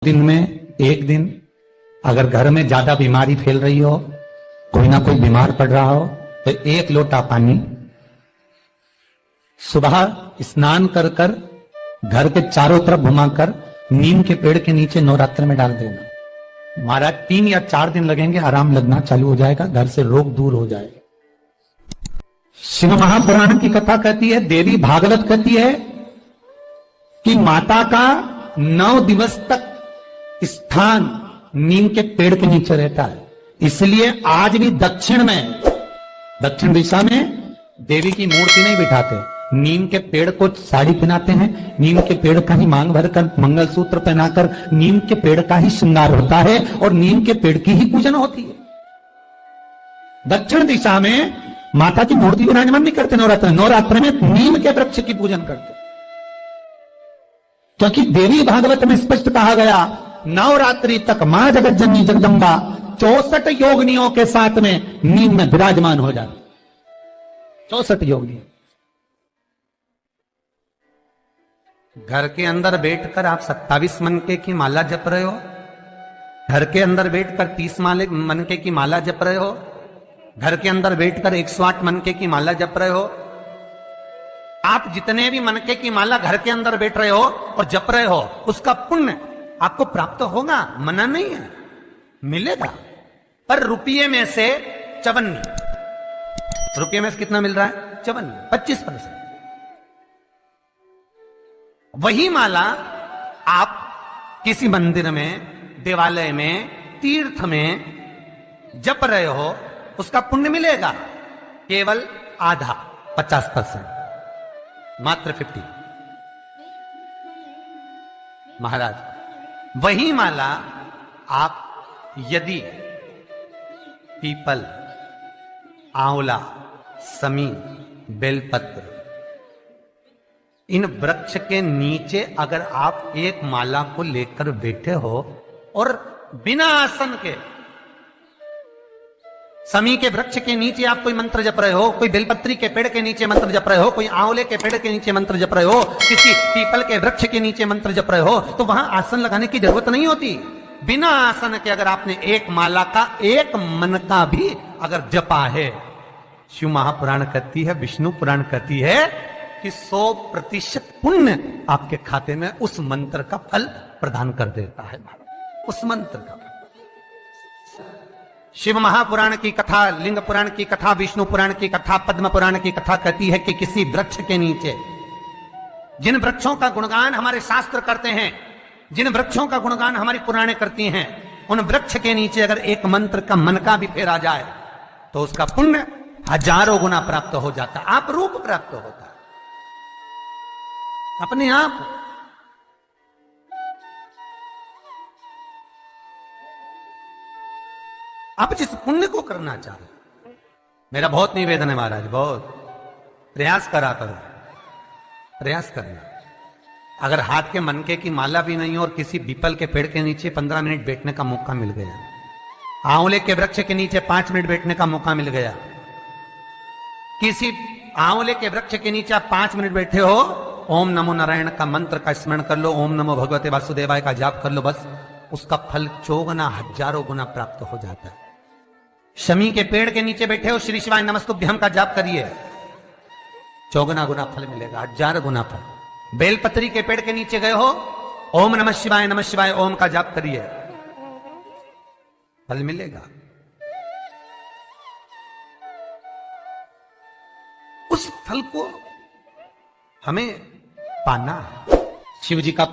दिन में एक दिन अगर घर में ज्यादा बीमारी फैल रही हो, कोई ना कोई बीमार पड़ रहा हो, तो 1 लोटा पानी सुबह स्नान कर कर घर के चारों तरफ घुमाकर नीम के पेड़ के नीचे नवरात्र में डाल देना। महाराज 3 या 4 दिन लगेंगे, आराम लगना चालू हो जाएगा, घर से रोग दूर हो जाएगा। शिव महापुराण की कथा कहती है, देवी भागवत कहती है कि माता का 9 दिवस तक स्थान नीम के पेड़ के नीचे रहता है। इसलिए आज भी दक्षिण दिशा में देवी की मूर्ति नहीं बिठाते, नीम के पेड़ को साड़ी पहनाते हैं, नीम के पेड़ का ही मांग भरकर मंगलसूत्र पहनाकर नीम के पेड़ का ही श्रृंगार होता है और नीम के पेड़ की ही पूजन होती है। दक्षिण दिशा में माता की मूर्ति विराजमान नहीं करते नवरात्र में नीम के वृक्ष की पूजन करते, क्योंकि देवी भागवत में स्पष्ट कहा गया, नवरात्रि तक मां जगत जननी जगदम्बा 64 योगिनियों के साथ में नीम में विराजमान हो जाती। 64 योगिनी। घर के अंदर बैठकर आप 27 मनके की माला जप रहे हो, घर के अंदर बैठकर 30 मनके की माला जप रहे हो, घर के अंदर बैठकर 108 मनके की माला जप रहे हो। आप जितने भी मनके की माला घर के अंदर बैठ रहे हो और जप रहे हो, उसका पुण्य आपको प्राप्त होगा, मना नहीं है, मिलेगा। पर रुपये में से 54, रुपये में से कितना मिल रहा है? 54, 25%। वही माला आप किसी मंदिर में, देवालय में, तीर्थ में जप रहे हो, उसका पुण्य मिलेगा केवल आधा, 50%, मात्र 50। महाराज, वही माला आप यदि पीपल, आंवला, समी, बेलपत्र, इन वृक्ष के नीचे अगर आप एक माला को लेकर बैठे हो और बिना आसन के, समी के वृक्ष के नीचे आप कोई मंत्र जप रहे हो, कोई बेलपत्री के पेड़ के नीचे मंत्र जप रहे हो, कोई आंवले के पेड़ के नीचे मंत्र जप रहे हो, किसी पीपल के वृक्ष के नीचे मंत्र जप रहे हो, तो वहां आसन लगाने की जरूरत नहीं होती। बिना आसन के अगर आपने एक माला का एक मन का भी अगर जपा है, शिव महापुराण कहती है, विष्णु पुराण कहती है कि 100% पुण्य आपके खाते में उस मंत्र का फल प्रदान कर देता है। उस मंत्र का शिव महापुराण की कथा, लिंग पुराण की कथा, विष्णु पुराण की कथा, पद्म पुराण की कथा कहती है कि किसी वृक्ष के नीचे, जिन वृक्षों का गुणगान हमारे शास्त्र करते हैं, जिन वृक्षों का गुणगान हमारी पुराणे करती हैं, उन वृक्ष के नीचे अगर एक मंत्र का मन का भी फेरा जाए तो उसका पुण्य हजारों गुना प्राप्त हो जाता, आप रूप प्राप्त होता अपने आप। आप जिस पुण्य को करना चाह रहे, मेरा बहुत निवेदन है महाराज, बहुत प्रयास करा करो, प्रयास करना। अगर हाथ के मनके की माला भी नहीं हो और किसी पीपल के पेड़ के नीचे 15 मिनट बैठने का मौका मिल गया, आंवले के वृक्ष के नीचे 5 मिनट बैठने का मौका मिल गया, किसी आंवले के वृक्ष के नीचे आप 5 मिनट बैठे हो, ओम नमो नारायण का मंत्र का स्मरण कर लो, ओम नमो भगवते वासुदेवाय का जाप कर लो, बस उसका फल 4 गुना, हजारों गुना प्राप्त हो जाता है। शमी के पेड़ के नीचे बैठे हो, श्री शिवाय नमस्तुभ्यम का जाप करिए, 4 गुना फल मिलेगा, 1000 गुना फल। बेलपत्री के पेड़ के नीचे गए हो, ओम नमः शिवाय ओम का जाप करिए, फल मिलेगा। उस फल को हमें पाना है। शिव जी का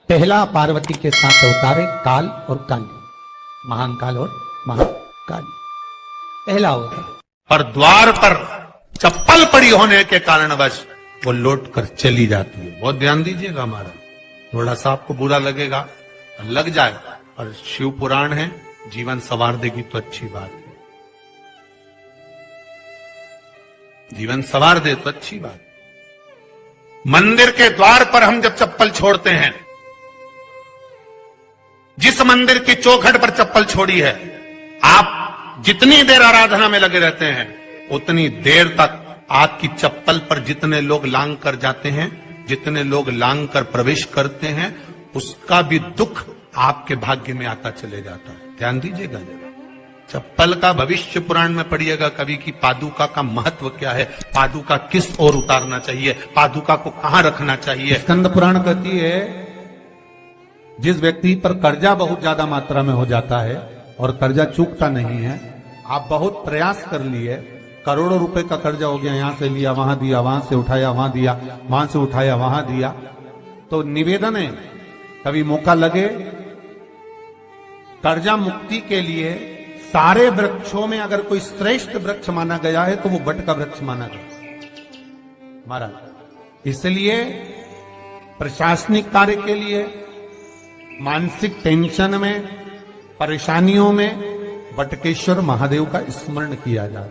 पहला पार्वती के साथ अवतार है काल और काली, महाकाल और महाकाली, पहला अवतार। पर द्वार पर चप्पल पड़ी होने के कारणवश वो लौट कर चली जाती है। बहुत ध्यान दीजिएगा हमारा, थोड़ा सा आपको बुरा लगेगा, लग जाएगा, और शिव पुराण है, जीवन संवार देगी तो अच्छी बात है, जीवन संवार दे तो अच्छी बात। मंदिर के द्वार पर हम जब चप्पल छोड़ते हैं, जिस मंदिर की चौखट पर चप्पल छोड़ी है, आप जितनी देर आराधना में लगे रहते हैं, उतनी देर तक आपकी चप्पल पर जितने लोग लांग कर जाते हैं, जितने लोग लांग कर प्रवेश करते हैं, उसका भी दुख आपके भाग्य में आता चले जाता है। ध्यान दीजिएगा जरा। चप्पल का भविष्य पुराण में पढ़िएगा कभी कि पादुका का महत्व क्या है, पादुका किस ओर उतारना चाहिए, पादुका को कहां रखना चाहिए। स्कंद पुराण कहती है जिस व्यक्ति पर कर्जा बहुत ज्यादा मात्रा में हो जाता है और कर्जा चूकता नहीं है, आप बहुत प्रयास कर लिए, करोड़ों रुपए का कर्जा हो गया, यहां से लिया वहां दिया, वहां से उठाया वहां दिया, वहां से उठाया वहां दिया, तो निवेदन है कभी मौका लगे कर्जा मुक्ति के लिए सारे वृक्षों में अगर कोई श्रेष्ठ वृक्ष माना गया है तो वो बट का वृक्ष माना गया महाराज। इसलिए प्रशासनिक कार्य के लिए, मानसिक टेंशन में, परेशानियों में बटकेश्वर महादेव का स्मरण किया जाए।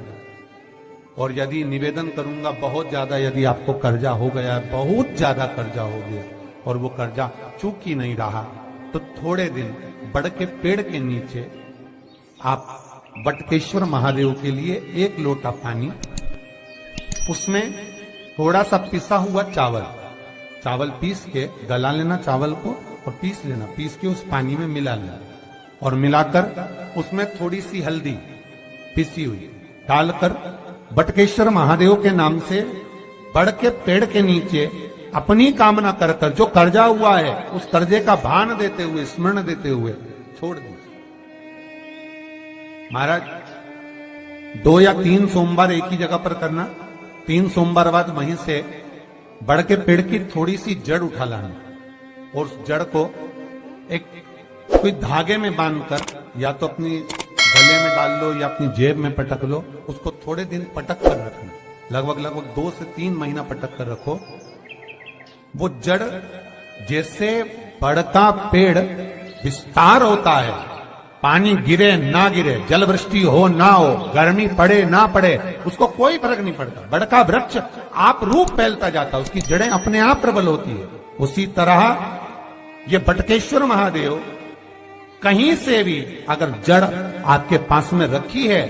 और यदि निवेदन करूंगा बहुत ज्यादा, यदि आपको कर्जा हो गया, बहुत ज्यादा कर्जा हो गया और वो कर्जा चूक ही नहीं रहा, तो थोड़े दिन बड़ के पेड़ के नीचे आप बटकेश्वर महादेव के लिए 1 लोटा पानी, उसमें थोड़ा सा पिसा हुआ चावल पीस के गला लेना, चावल को और पीस लेना, पीस के उस पानी में मिला लेना और मिलाकर उसमें थोड़ी सी हल्दी पिसी हुई डालकर बटकेश्वर महादेव के नाम से बड़ के पेड़ के नीचे अपनी कामना कर कर जो कर्जा हुआ है उस कर्जे का भान देते हुए, स्मरण देते हुए छोड़ दीजिए। महाराज 2 या 3 सोमवार एक ही जगह पर करना, 3 सोमवार बाद वहीं से बड़ के पेड़ की थोड़ी सी जड़ उठा लाना और उस जड़ को एक कोई धागे में बांधकर या तो अपनी गले में डाल लो या अपनी जेब में पटक लो, उसको थोड़े दिन पटक कर रखना, लगभग 2 से 3 महीना पटक कर रखो। वो जड़ जैसे बड़ का पेड़ विस्तार होता है, पानी गिरे ना गिरे, जल वृष्टि हो ना हो, गर्मी पड़े ना पड़े, उसको कोई फर्क नहीं पड़ता, बड़ का वृक्ष आप रूप फैलता जाता, उसकी जड़ें अपने आप प्रबल होती है। उसी तरह ये बटकेश्वर महादेव कहीं से भी अगर जड़ आपके पास में रखी है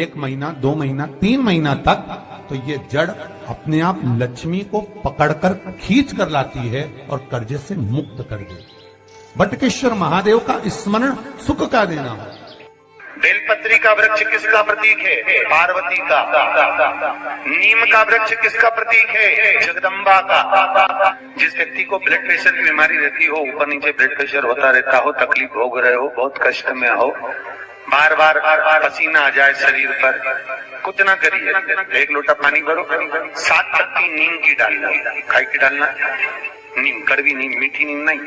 1 महीना, 2 महीना, 3 महीना तक, तो ये जड़ अपने आप लक्ष्मी को पकड़कर खींच कर लाती है और कर्जे से मुक्त कर देती है। बटकेश्वर महादेव का स्मरण सुख का देना है। बेलपत्री का वृक्ष किसका प्रतीक है? पार्वती का। नीम का वृक्ष किसका प्रतीक है? जगदम्बा का। जिस व्यक्ति को ब्लड प्रेशर की बीमारी रहती हो, ऊपर नीचे ब्लड प्रेशर होता रहता हो, तकलीफ भोग रहे हो, बहुत कष्ट में हो, बार बार पसीना आ जाए शरीर पर, कुछ ना करिए, 1 लोटा पानी भरो, 7 पत्ती नीम की डालना, खाई की डालना, नीम, कड़वी नीम, मीठी नीम नहीं,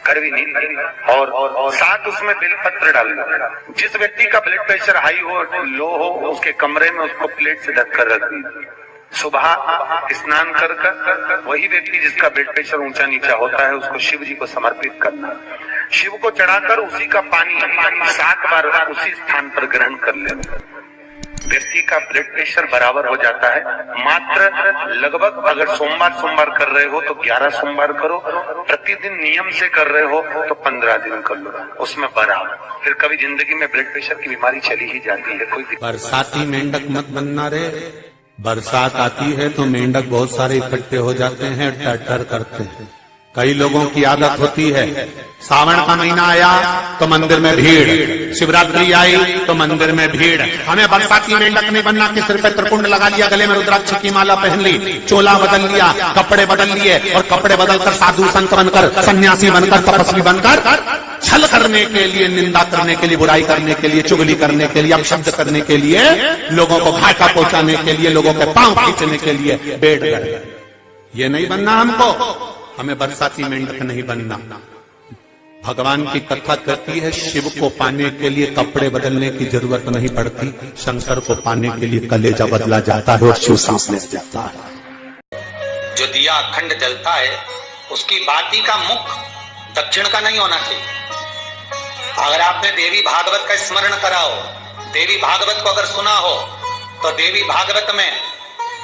कड़वी नीम, और साथ उसमें बेलपत्र डालना। जिस व्यक्ति का ब्लड प्रेशर हाई हो, लो हो, उसके कमरे में उसको प्लेट से ढक कर रख दीजिए। सुबह स्नान कर वही व्यक्ति जिसका ब्लड प्रेशर ऊंचा नीचा होता है उसको शिव जी को समर्पित करना, शिव को चढ़ाकर उसी का पानी 7 बार उसी स्थान पर ग्रहण कर लेना। व्यक्ति का ब्लड प्रेशर बराबर हो जाता है। मात्र लगभग अगर सोमवार कर रहे हो तो 11 सोमवार करो, प्रतिदिन नियम से कर रहे हो तो 15 दिन कर लो, उसमें बराबर। फिर कभी जिंदगी में ब्लड प्रेशर की बीमारी चली ही जाती है। कोई बरसाती मेंढक मत बनना रे, बरसात आती है तो मेंढक बहुत सारे इकट्ठे हो जाते हैं, टर करते हैं। कई लोगों की आदत होती है, सावन का महीना आया तो मंदिर में भीड़, शिवरात्रि आई तो मंदिर में भीड़। हमें बरसाती मेंढक नहीं बनना कि सिर पे त्रिपुंड लगा लिया, गले में रुद्राक्ष की माला पहन ली, चोला बदल लिया, कपड़े बदल लिए और कपड़े बदलकर साधु संत बनकर, सन्यासी बनकर, तपस्वी बनकर छल करने के लिए, निंदा करने के लिए, बुराई करने के लिए, चुगली करने के लिए, अपशब्द करने के लिए, लोगों को घाटा पहुंचाने के लिए, लोगों के पांव खींचने के लिए बैठ गए। ये नहीं बनना हमको, हमें बरसाती मेंढक नहीं बनना। भगवान की कथा कहती है शिव को पाने के लिए कपड़े बदलने की जरूरत नहीं पड़ती, शंकर को पाने के लिए कलेजा बदला जाता है और शिव सांस ले जाता है। जो दिया अखंड जलता है उसकी बाती का मुख दक्षिण का नहीं होना चाहिए। अगर आपने देवी भागवत का स्मरण करा हो, देवी भागवत को अगर सुना हो, तो देवी भागवत में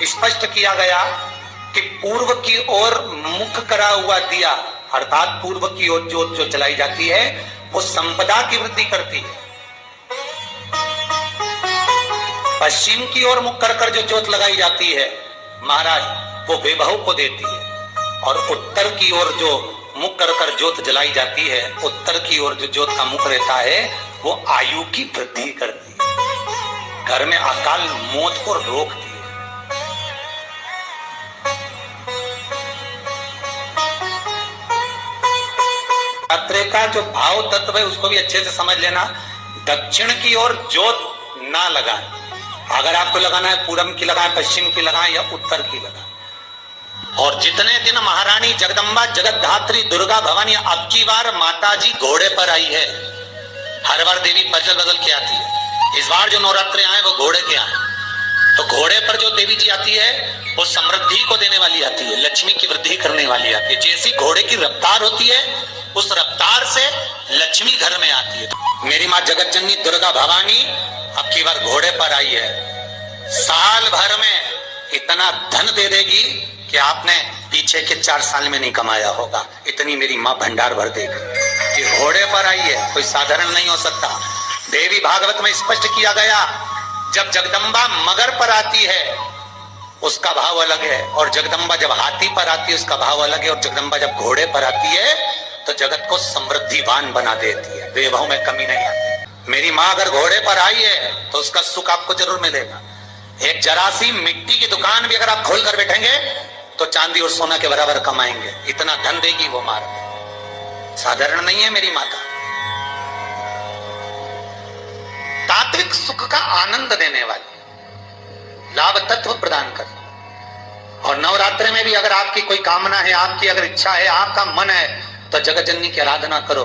स्पष्ट किया गया कि पूर्व की ओर मुख करा हुआ दिया, अर्थात पूर्व की ओर ज्योत जो जलाई जाती है वो संपदा की वृद्धि करती है। पश्चिम की ओर मुख कर जो ज्योत लगाई जाती है महाराज वो वैभव को देती है, और उत्तर की ओर जो मुख कर कर ज्योत जलाई जाती है, उत्तर की ओर जो ज्योत का मुख रहता है वो आयु की वृद्धि करती है, घर में अकाल मौत को रोकती है। नवरात्रे का जो भाव तत्व है उसको भी अच्छे से समझ लेना। दक्षिण की ओर ज्योत ना लगाएं, अगर आपको लगाना है पूरब की लगाएं, पश्चिम की लगाएं या उत्तर की लगाएं। और जितने दिन महारानी जगदम्बा जगतधात्री दुर्गा भवानी, अब की बार माताजी घोड़े पर आई है, हर बार देवी बदल बदल के आती है, इस बार जो नवरात्रे आए वो घोड़े के आए। तो घोड़े पर जो देवी जी आती है वो समृद्धि को देने वाली आती है, लक्ष्मी की वृद्धि करने वाली आती है। जैसी घोड़े की रफ्तार होती है उस रफ्तार से लक्ष्मी घर में आती है। मेरी माँ जगत जननी दुर्गा भवानी अब की बार घोड़े पर आई है, साल भर में इतना धन दे देगी कि आपने पीछे के 4 साल में नहीं कमाया होगा, इतनी मेरी माँ भंडार भर देगी। ये घोड़े पर आई है, कोई साधारण नहीं हो सकता। देवी भागवत में स्पष्ट किया गया, जब जगदम्बा मगर पर आती है उसका भाव अलग है, और जगदम्बा जब हाथी पर आती है उसका भाव अलग है, और जगदम्बा जब घोड़े पर आती है तो जगत को समृद्धिवान बना देती है, वैभव में कमी नहीं आती। मेरी माँ अगर घोड़े पर आई है तो उसका सुख आपको जरूर मिलेगा। एक जरा सी मिट्टी की दुकान भी अगर आप खोल कर बैठेंगे तो चांदी और सोना के बराबर कमाएंगे, इतना धन देगी वो मार, साधारण नहीं है मेरी माता। तात्विक सुख का आनंद देने वाली, लाभ तत्व प्रदान करने। और नवरात्रि में भी अगर आपकी कोई कामना है, आपकी अगर इच्छा है, आपका मन है, तो जगत जननी की आराधना करो।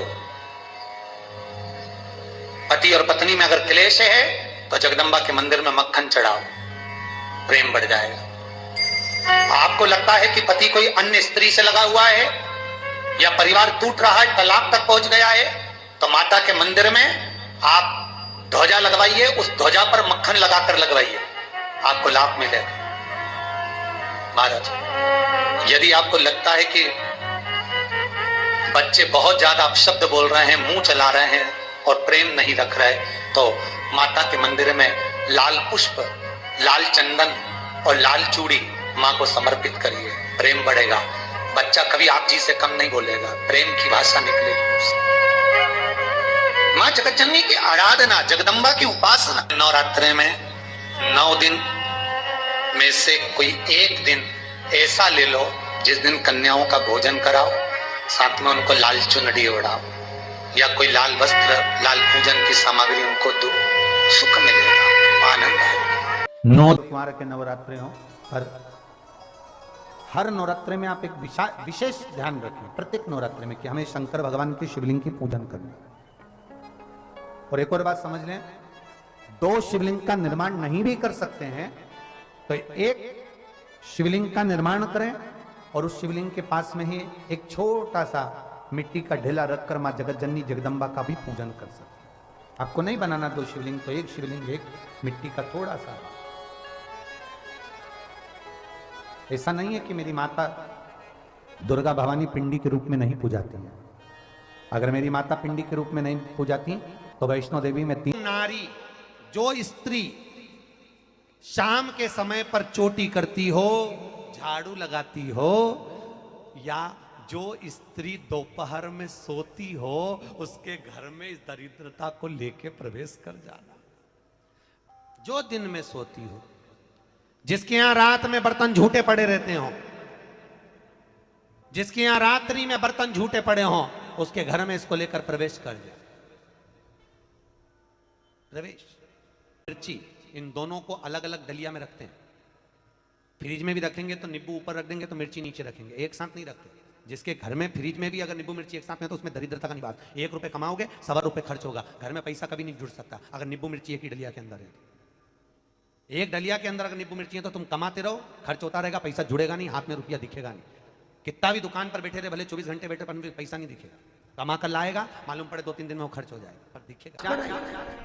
पति और पत्नी में अगर क्लेश है तो जगदम्बा के मंदिर में मक्खन चढ़ाओ, प्रेम बढ़ जाएगा। आपको लगता है कि पति कोई अन्य स्त्री से लगा हुआ है या परिवार टूट रहा है, तलाक तक पहुंच गया है, तो माता के मंदिर में आप ध्वजा लगवाइए, उस ध्वजा पर मक्खन लगाकर लगवाइए, आपको लाभ मिलेगा। महाराज, यदि आपको लगता है कि बच्चे बहुत ज्यादा अपशब्द बोल रहे हैं, मुंह चला रहे हैं और प्रेम नहीं रख रहे, तो माता के मंदिर में लाल पुष्प, लाल चंदन और लाल चूड़ी माँ को समर्पित करिए, प्रेम बढ़ेगा। बच्चा कभी आप जी से कम नहीं बोलेगा, प्रेम की भाषा निकलेगी। माँ जगत जननी की आराधना, जगदम्बा की उपासना। नवरात्रि में 9 दिन में से कोई एक दिन ऐसा ले लो जिस दिन कन्याओं का भोजन कराओ, साथ में उनको लाल चुनरी ओढ़ाओ या कोई लाल वस्त्र, लाल पूजन की सामग्री उनको दो, सुख मिलेगा, आनंद आएगा। 9 कुमार के नवरात्रि हो, हर नवरात्रि में आप एक विशेष ध्यान रखें, प्रत्येक नवरात्रि में, कि हमें शंकर भगवान की शिवलिंग की पूजन करनी। और एक और बात समझ लें, 2 शिवलिंग का निर्माण नहीं भी कर सकते हैं तो एक शिवलिंग का निर्माण करें और उस शिवलिंग के पास में ही एक छोटा सा मिट्टी का ढेला रखकर मां जगत जननी जगदम्बा का भी पूजन कर सकते हैं। आपको नहीं बनाना 2 शिवलिंग, तो एक शिवलिंग, एक मिट्टी का थोड़ा सा। ऐसा नहीं है कि मेरी माता दुर्गा भवानी पिंडी के रूप में नहीं पूजाती है। अगर मेरी माता पिंडी के रूप में नहीं पूजाती तो वैष्णो देवी में 3 नारी, जो स्त्री शाम के समय पर चोटी करती हो, झाड़ू लगाती हो, या जो स्त्री दोपहर में सोती हो, उसके घर में इस दरिद्रता को लेके प्रवेश कर जाना। जो दिन में सोती हो, जिसके यहां रात में बर्तन झूठे पड़े रहते हो, जिसके यहां रात्रि में बर्तन झूठे पड़े हो, उसके घर में इसको लेकर प्रवेश कर जाए। प्रवेश, मिर्ची, इन दोनों को अलग अलग डलिया में रखते हैं। फ्रिज में भी रखेंगे तो नींबू ऊपर रख देंगे, तो मिर्ची नीचे रखेंगे, एक साथ नहीं रखते। जिसके घर में फ्रिज में भी अगर नींबू मिर्ची एक साथ में, तो उसमें दरिद्रता का निवास। 1 रुपए कमाओगे, 1.25 रुपए खर्च होगा, घर में पैसा कभी नहीं जुड़ सकता अगर नींबू मिर्ची एक ही डलिया के अंदर है। एक डलिया के अंदर अगर नींबू मिर्ची है तो तुम कमाते रहो, खर्च होता रहेगा, पैसा जुड़ेगा नहीं, हाथ में रुपया दिखेगा नहीं। कितना भी दुकान पर बैठे रहे, भले 24 घंटे बैठे, पर पैसा नहीं दिखेगा। कमा कर लाएगा, मालूम पड़े 2-3 दिन में वो खर्च हो जाएगा, पर दिखेगा।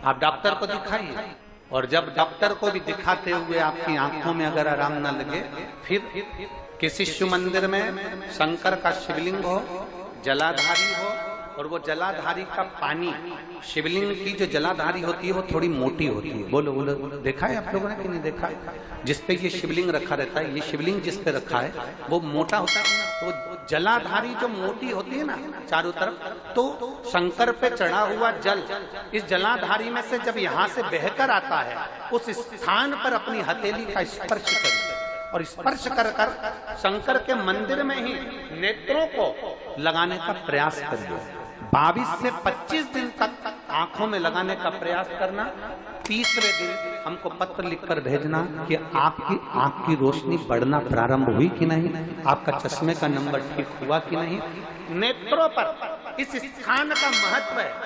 आप डॉक्टर को दिखाइए, और जब डॉक्टर को भी दिखाते हुए आपकी आंखों में अगर आराम न लगे, फिर किसी शिव मंदिर में शंकर का शिवलिंग हो, जलाधारी हो, और वो जलाधारी का पानी, शिवलिंग की जो जलाधारी होती है वो थोड़ी मोटी होती है। बोलो बोलो, देखा है आप लोगों ने कि नहीं देखा? जिसपे ये शिवलिंग रखा रहता है, ये शिवलिंग जिस पे रखा है वो मोटा होता है। तो जलाधारी जो मोटी होती है ना चारों तरफ, तो शंकर पे चढ़ा हुआ जल इस जलाधारी में से जब यहाँ से बहकर आता है, उस स्थान पर अपनी हथेली का स्पर्श करिए और स्पर्श कर कर शंकर के मंदिर में ही नेत्रों को लगाने का प्रयास करिए। 22 से 25 दिन तक आंखों में लगाने का प्रयास करना। 30वें दिन हमको पत्र लिखकर भेजना कि आपकी आंख की रोशनी बढ़ना प्रारंभ हुई कि नहीं, आपका चश्मे का नंबर ठीक हुआ कि नहीं। नेत्रों पर इस स्थान का महत्व है।